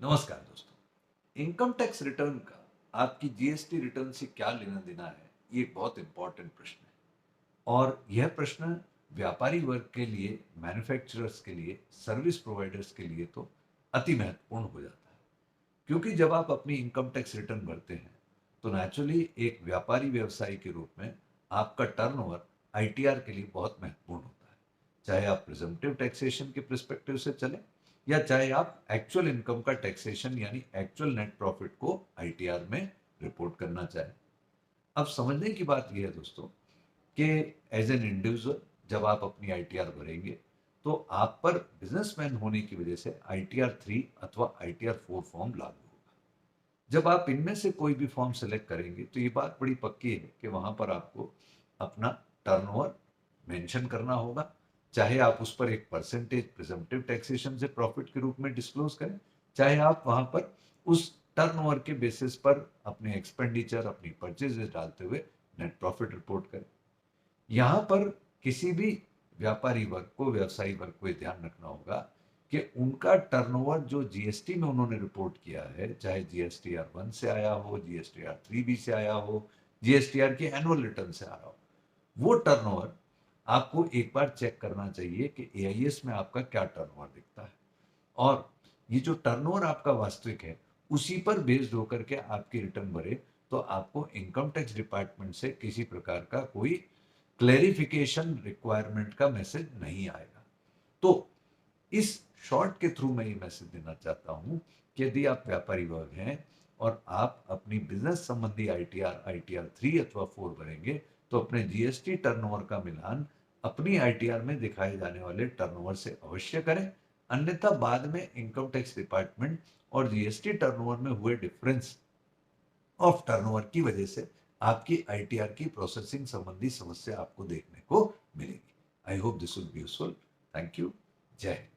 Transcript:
नमस्कार दोस्तों। Income tax return का आपकी जीएसटी रिटर्न से क्या लेना देना है, ये एक बहुत इंपॉर्टेंट प्रश्न है। और यह प्रश्न व्यापारी वर्ग के लिए, मैन्युफैक्चरर्स के लिए, सर्विस प्रोवाइडर्स के लिए तो अति महत्वपूर्ण हो जाता है। क्योंकि जब आप अपनी इनकम टैक्स रिटर्न भरते हैं तो नेचुरली एक व्यापारी व्यवसायी के रूप में आपका टर्नओवर आईटीआर के लिए बहुत महत्वपूर्ण होता है। चाहे आप प्रिजम्पटिव टैक्सेशन के पर्सपेक्टिव से चलें या चाहे आप एक्चुअल इनकम का टैक्सेशन यानी एक्चुअल नेट प्रॉफिट को आईटीआर में रिपोर्ट करना चाहें। अब समझने की बात यह है दोस्तों कि एज एन इंडिविजुअल जब आप अपनी आईटीआर भरेंगे तो आप पर बिजनेसमैन होने की वजह से आईटीआर 3 अथवा आईटीआर 4 फॉर्म लागू होगा। जब आप इनमें से कोई भी फॉर्म सेलेक्ट करेंगे तो ये बात बड़ी पक्की है कि वहां पर आपको अपना टर्नओवर मेंशन करना होगा। चाहे आप उस पर एक परसेंटेज प्रिजम्पटिव टैक्सेशन से प्रॉफिट के रूप में डिस्क्लोज करें, चाहे आप वहां पर उस टर्नओवर के बेसिस पर अपने एक्सपेंडिचर, अपनी परचेजेस डालते हुए नेट प्रॉफिट रिपोर्ट करें। यहां पर किसी भी व्यापारी वर्ग को, व्यवसायी वर्ग को ध्यान रखना होगा कि उनका टर्नओवर जो जीएसटी में उन्होंने रिपोर्ट किया है, चाहे जीएसटीआर 1 से आया हो, जीएसटीआर 3 से आया हो, जीएसटीआर की एनुअल रिटर्न से आ रहा हो, वो टर्नओवर आपको एक बार चेक करना चाहिए कि एआईएस में आपका क्या टर्नओवर दिखता है। और ये जो टर्नओवर आपका वास्तविक है उसी पर बेस्ड होकर के आपकी रिटर्न भरे तो आपको इनकम टैक्स डिपार्टमेंट से किसी प्रकार का कोई क्लेरिफिकेशन रिक्वायरमेंट का मैसेज नहीं आएगा। तो इस शॉर्ट के थ्रू मैं ये मैसेज देना चाहता हूं कि यदि आप व्यापारी वर्ग हैं और आप अपनी बिजनेस संबंधी आईटीआर 3 अथवा 4 भरेंगे तो अपने जीएसटी टर्नओवर का मिलान अपनी आईटीआर में दिखाए जाने वाले टर्नओवर से अवश्य करें। अन्यथा बाद में इनकम टैक्स डिपार्टमेंट और जीएसटी टर्नओवर में हुए डिफरेंस ऑफ टर्नओवर की वजह से आपकी आईटीआर की प्रोसेसिंग संबंधी समस्या आपको देखने को मिलेगी। I hope this will be useful. Thank you. जय हिंद।